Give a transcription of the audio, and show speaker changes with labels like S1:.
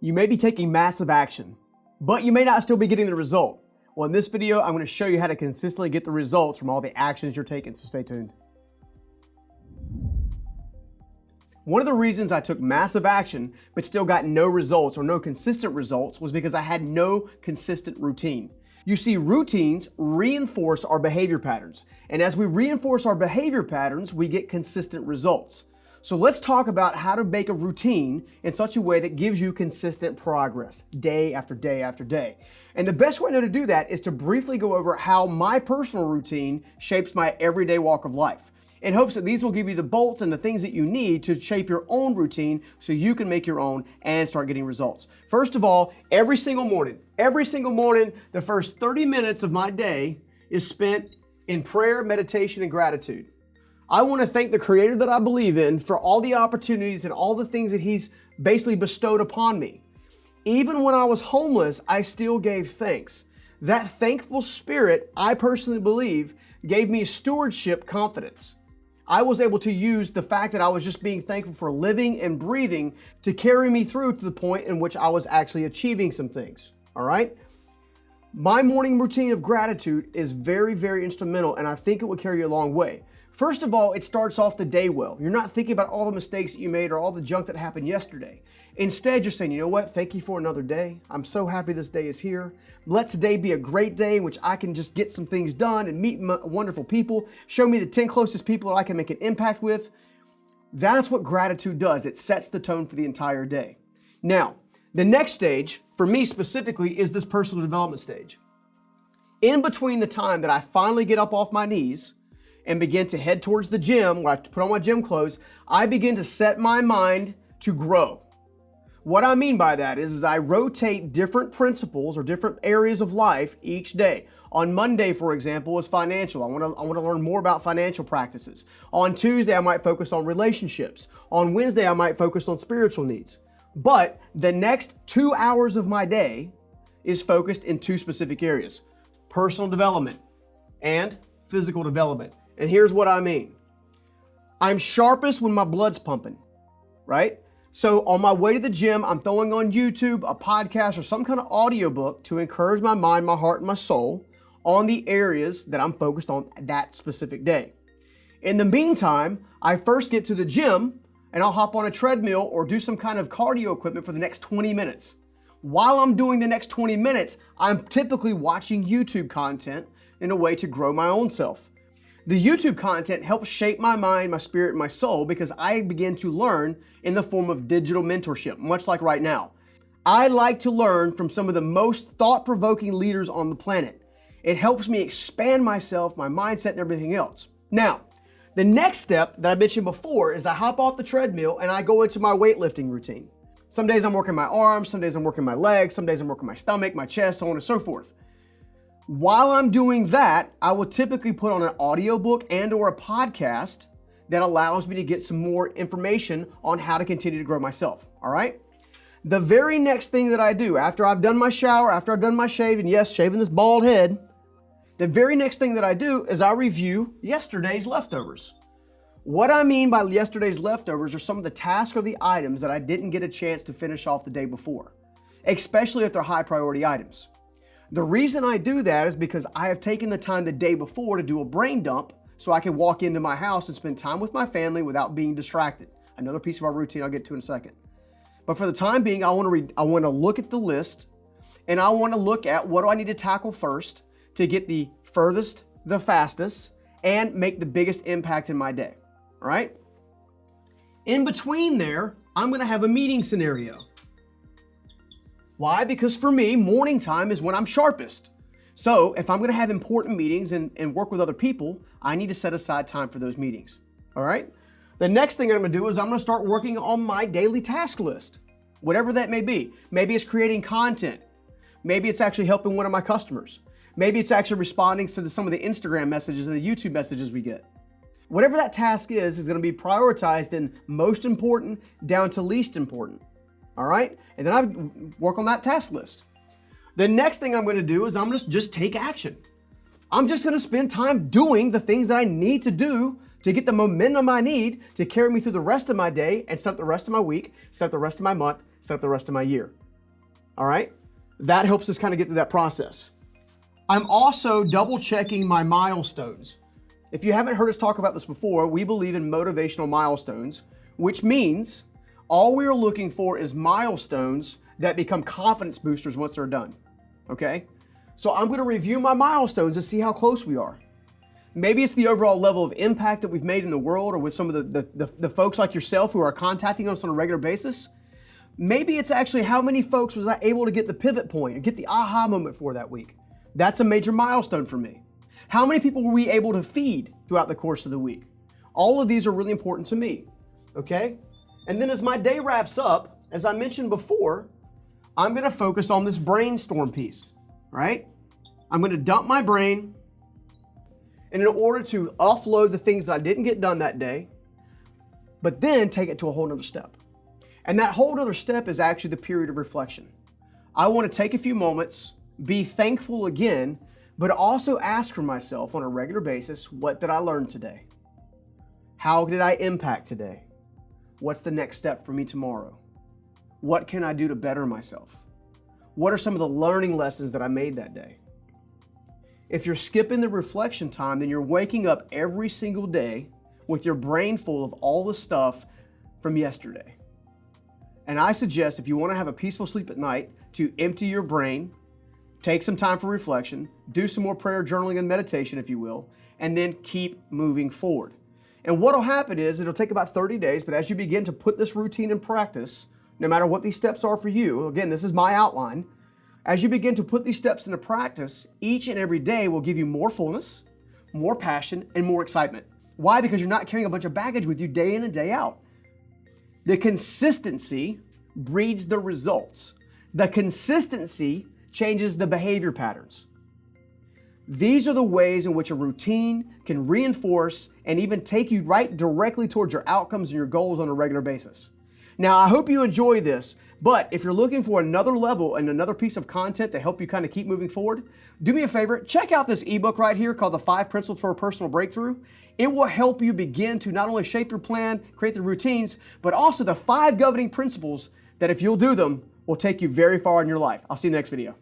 S1: You may be taking massive action, but you may not still be getting the result. Well, in this video, I'm going to show you how to consistently get the results from all the actions you're taking, so stay tuned. One of the reasons I took massive action but still got no results or no consistent results was because I had no consistent routine. You see, routines reinforce our behavior patterns, and as we reinforce our behavior patterns, we get consistent results. So let's talk about how to make a routine in such a way that gives you consistent progress day after day after day. And the best way to do that is to briefly go over how my personal routine shapes my everyday walk of life, in hopes that these will give you the bolts and the things that you need to shape your own routine so you can make your own and start getting results. First of all, every single morning, the first 30 minutes of my day is spent in prayer, meditation, and gratitude. I want to thank the Creator that I believe in for all the opportunities and all the things that He's basically bestowed upon me. Even when I was homeless, I still gave thanks. That thankful spirit, I personally believe, gave me stewardship confidence. I was able to use the fact that I was just being thankful for living and breathing to carry me through to the point in which I was actually achieving some things. All right? My morning routine of gratitude is very, very instrumental, and I think it will carry you a long way. First of all, it starts off the day well. You're not thinking about all the mistakes that you made or all the junk that happened yesterday. Instead, you're saying, you know what? Thank you for another day. I'm so happy this day is here. Let today be a great day in which I can just get some things done and meet wonderful people. Show me the 10 closest people that I can make an impact with. That's what gratitude does. It sets the tone for the entire day. Now, the next stage, for me specifically, is this personal development stage. In between the time that I finally get up off my knees and begin to head towards the gym, where I put on my gym clothes, I begin to set my mind to grow. What I mean by that is I rotate different principles or different areas of life each day. On Monday, for example, is financial. I want to learn more about financial practices. On Tuesday, I might focus on relationships. On Wednesday, I might focus on spiritual needs. But the next 2 hours of my day is focused in two specific areas: personal development and physical development. And here's what I mean. I'm sharpest when my blood's pumping, right? So on my way to the gym, I'm throwing on YouTube, a podcast, or some kind of audiobook to encourage my mind, my heart, and my soul on the areas that I'm focused on that specific day. In the meantime, I first get to the gym and I'll hop on a treadmill or do some kind of cardio equipment for the next 20 minutes. While I'm doing the next 20 minutes, I'm typically watching YouTube content in a way to grow my own self. The YouTube content helps shape my mind, my spirit, and my soul because I begin to learn in the form of digital mentorship, much like right now. I like to learn from some of the most thought-provoking leaders on the planet. It helps me expand myself, my mindset, and everything else. Now, the next step that I mentioned before is I hop off the treadmill and I go into my weightlifting routine. Some days I'm working my arms, some days I'm working my legs, some days I'm working my stomach, my chest, so on and so forth. While I'm doing that, I will typically put on an audiobook and or a podcast that allows me to get some more information on how to continue to grow myself, all right? The very next thing that I do after I've done my shower, after I've done my shave, and yes, shaving this bald head, the very next thing that I do is I review yesterday's leftovers. What I mean by yesterday's leftovers are some of the tasks or the items that I didn't get a chance to finish off the day before, especially if they're high priority items. The reason I do that is because I have taken the time the day before to do a brain dump so I can walk into my house and spend time with my family without being distracted. Another piece of our routine I'll get to in a second. But for the time being, I want to look at the list and I want to look at what do I need to tackle first to get the furthest, the fastest, and make the biggest impact in my day, all right? In between there, I'm going to have a meeting scenario. Why? Because for me, morning time is when I'm sharpest. So if I'm going to have important meetings and work with other people, I need to set aside time for those meetings. All right? The next thing I'm going to do is I'm going to start working on my daily task list, whatever that may be. Maybe it's creating content. Maybe it's actually helping one of my customers. Maybe it's actually responding to some of the Instagram messages and the YouTube messages we get. Whatever that task is going to be prioritized in most important down to least important. All right? And then I work on that task list. The next thing I'm going to do is I'm going to just take action. I'm just going to spend time doing the things that I need to do to get the momentum I need to carry me through the rest of my day and set up the rest of my week, set up the rest of my month, set up the rest of my year. all right? That helps us kind of get through that process. I'm also double checking my milestones. If you haven't heard us talk about this before, we believe in motivational milestones, which means all we are looking for is milestones that become confidence boosters once they're done, okay? So I'm gonna review my milestones to see how close we are. Maybe it's the overall level of impact that we've made in the world or with some of the folks like yourself who are contacting us on a regular basis. Maybe it's actually how many folks was I able to get the pivot point or get the aha moment for that week. That's a major milestone for me. How many people were we able to feed throughout the course of the week? All of these are really important to me, okay? And then as my day wraps up, as I mentioned before, I'm gonna focus on this brainstorm piece, right? I'm gonna dump my brain, and in order to offload the things that I didn't get done that day, but then take it to a whole nother step. And that whole nother step is actually the period of reflection. I wanna take a few moments, be thankful again, but also ask for myself on a regular basis, what did I learn today? How did I impact today? What's the next step for me tomorrow? What can I do to better myself? What are some of the learning lessons that I made that day? If you're skipping the reflection time, then you're waking up every single day with your brain full of all the stuff from yesterday. And I suggest if you want to have a peaceful sleep at night, to empty your brain, take some time for reflection, do some more prayer, journaling, and meditation, if you will, and then keep moving forward. And what'll happen is it'll take about 30 days, but as you begin to put this routine in practice, no matter what these steps are for you, again, this is my outline, as you begin to put these steps into practice, each and every day will give you more fullness, more passion, and more excitement. Why? Because you're not carrying a bunch of baggage with you day in and day out. The consistency breeds the results. The consistency changes the behavior patterns. These are the ways in which a routine can reinforce and even take you right directly towards your outcomes and your goals on a regular basis. Now, I hope you enjoy this, but if you're looking for another level and another piece of content to help you kind of keep moving forward, do me a favor, check out this ebook right here called The 5 Principles for a Personal Breakthrough. It will help you begin to not only shape your plan, create the routines, but also the 5 governing principles that if you'll do them, will take you very far in your life. I'll see you in the next video.